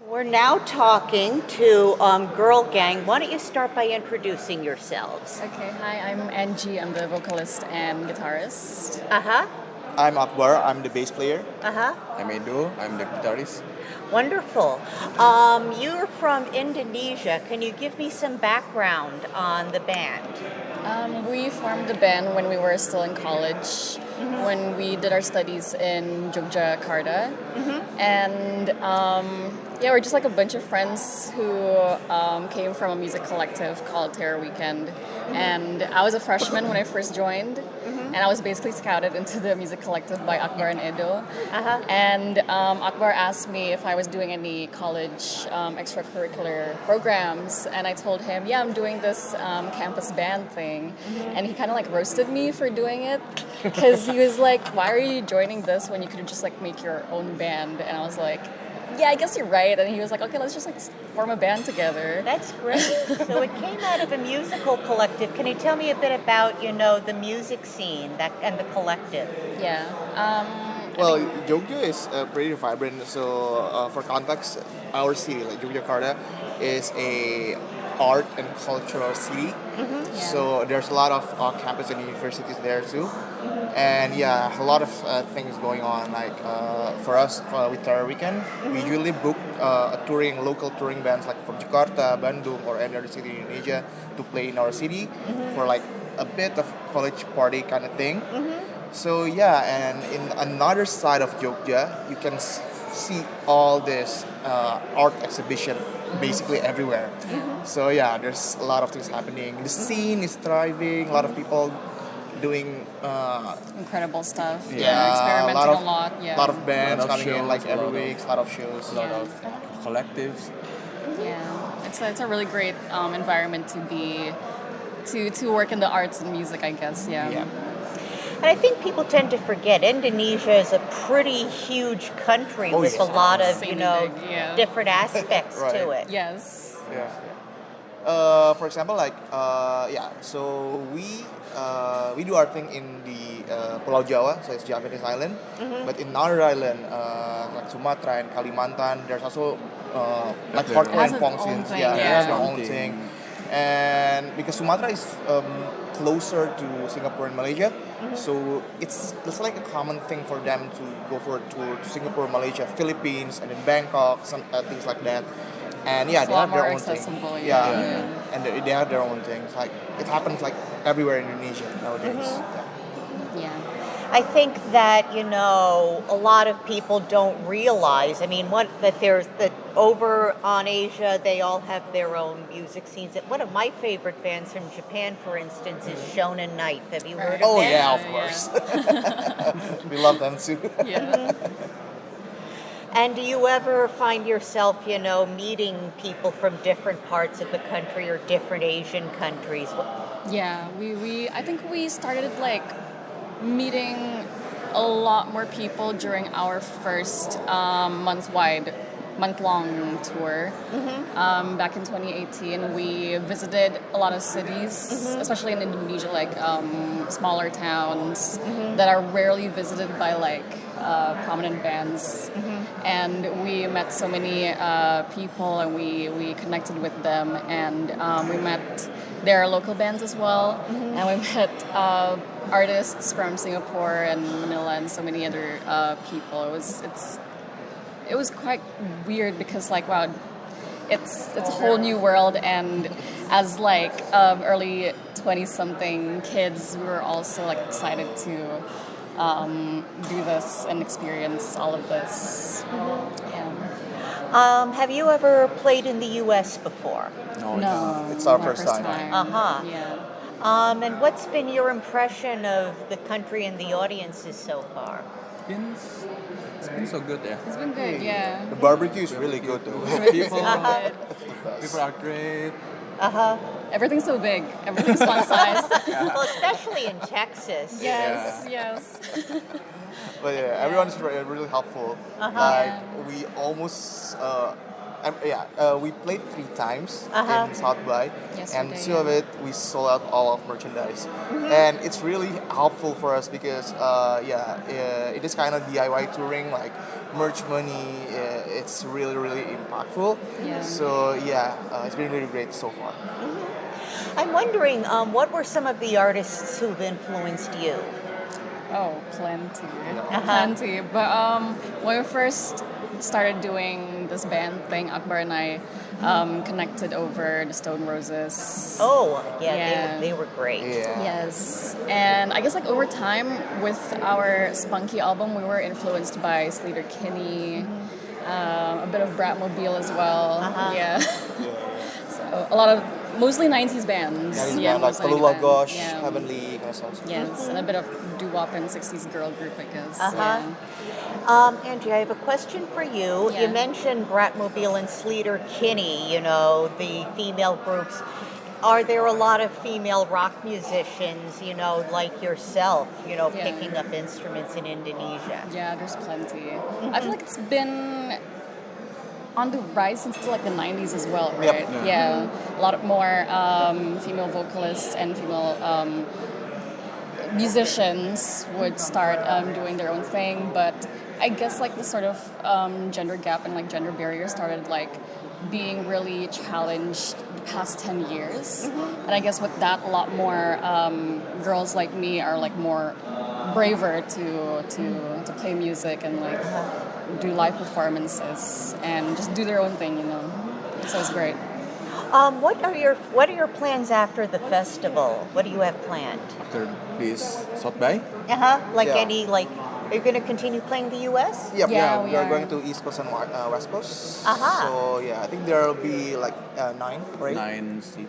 We're now talking to Grrlgang. Why don't you start by introducing yourselves? Okay, hi, I'm Angie. I'm the vocalist and guitarist. Uh huh. I'm Akbar. I'm the bass player. Uh huh. I'm Edo. I'm the guitarist. Wonderful. You're from Indonesia. Can you give me some background on the band? We formed the band when we were still in college, when we did our studies in Yogyakarta. And yeah, we're just like a bunch of friends who came from a music collective called Terror Weekend. And I was a freshman when I first joined, and I was basically scouted into the music collective by Akbar and Edo. Uh-huh. And Akbar asked me if I was doing any college extracurricular programs, and I told him, yeah, I'm doing this campus band thing. And he kind of like roasted me for doing it, because he was like, why are you joining this when you could just like make your own band? And I was like, yeah, I guess you're right. And he was like, okay, let's just like form a band together. That's great. So it came out of a musical collective. Can you tell me a bit about, the music scene and the collective? Yeah. Well, Jogja is pretty vibrant. So, for context, our city, like Yogyakarta, is a art and cultural city. So there's a lot of campus and universities there too. And yeah, a lot of things going on. Like for us with Terror Weekend, we usually book local touring bands like from Jakarta, Bandung, or any other city in Indonesia to play in our city for like a bit of college party kind of thing. So yeah, and in another side of Jogja, you can see all this art exhibition basically everywhere. So yeah, there's a lot of things happening. The scene is thriving. A lot of people doing Incredible stuff. yeah, Experimenting a lot. Yeah. a lot of bands Lot of coming in shows, like a every lot of- week. A lot of shows. A lot of collectives. Yeah, it's a really great environment to be to work in the arts and music, I guess. Yeah. Yeah. And I think people tend to forget Indonesia is a pretty huge country with yes. a lot of, Insanely big, yeah. different aspects to Right. it. Yes. Yeah. For example, like so we do our thing in the Pulau Jawa, so it's Javanese island. But in another island, like Sumatra and Kalimantan, there's also like Has hardcore its and punk own scenes. thing, Yeah, it has their yeah. own thing. And because Sumatra is closer to Singapore and Malaysia, so it's like a common thing for them to go for a tour to Singapore, Malaysia, Philippines, and then Bangkok, some things like that. And yeah, It's a they lot have their more own accessible, thing. yeah. Yeah, and they have their own things. Like it happens like everywhere in Indonesia nowadays. Yeah. I think that a lot of people don't realize. I mean, that over on Asia they all have their own music scenes. One of my favorite bands from Japan, for instance, is Shonen Night. Have you heard of Oh them? yeah, of Yeah. course. We love them too. Yeah. And do you ever find yourself, meeting people from different parts of the country or different Asian countries? Yeah, I think we started like meeting a lot more people during our first month-long tour. Back in 2018, we visited a lot of cities, especially in Indonesia, like smaller towns that are rarely visited by like prominent bands. And we met so many people, and we connected with them, and we met their local bands as well, and we met artists from Singapore and Manila and so many other people. It was quite weird because like wow, it's a whole new world, and as like early 20-something kids, we were also like excited to do this and experience all of this. Yeah. Have you ever played in the U.S. before? No, It's our my first time. Uh-huh. Yeah. And what's been your impression of the country and the audiences so far? It's been so good there. It's been good, yeah. The barbecue is really good though. People, Good. people are great. Everything's so big. Everything's fun sized. Well, especially in Texas. Yes, yes. But yeah, everyone's really helpful. Like we almost we played 3 times in South by, and Yesterday, 2 of it we sold out all of merchandise, and it's really helpful for us because it is kind of DIY touring. Like merch money. It's really, really impactful. Yeah. So yeah, it's been really great so far. I'm wondering, what were some of the artists who've influenced you? Oh, plenty. Uh-huh. Plenty. But when we first started doing this band thing, Akbar and I connected over the Stone Roses. Oh, yeah, Yeah. they were great. Yeah. Yes, and I guess like over time with our Spunky album, we were influenced by Sleater Kinney, a bit of Bratmobile as well. Uh-huh. Yeah, Yeah. so a lot of mostly '90s bands. Yeah, Yeah, band like mostly 90s Tallulah bands. Gosh, Yeah. Heavenly, kind of stuff. Yes, and a bit of doo-wop and '60s girl group, I guess. Uh-huh. Angie, I have a question for you. Yeah. You mentioned Bratmobile and Sleater Kinney, you know, the female groups. Are there a lot of female rock musicians, you know, like yourself, you know, Yeah. picking up instruments in Indonesia? Yeah, there's plenty. I feel like it's been on the rise since like the 90s as well, Yep. right? Yeah. A lot more female vocalists and female musicians would start doing their own thing, but I guess like the sort of gender gap and like gender barrier started like being really challenged the past 10 years. And I guess with that, a lot more girls like me are like more braver to play music and like do live performances and just do their own thing, you know. So it's great. What are your plans after the festival? What do you have planned? After this South by, Like Yeah. are you going to continue playing the U.S.? Yep, Yeah, yeah, we we are are. going to East Coast and West Coast. Aha. So yeah, I think there will be like 9, right? 9 cities.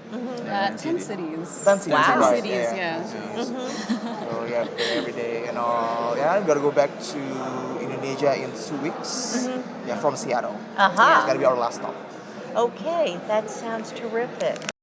10 cities. 10 cities, Wow. 10 right, cities, yeah. So yeah, play every day, and yeah, I'm gonna go back to Indonesia in 2 weeks. Yeah, from Seattle. Aha. It's gonna be our last stop. Okay, that sounds terrific.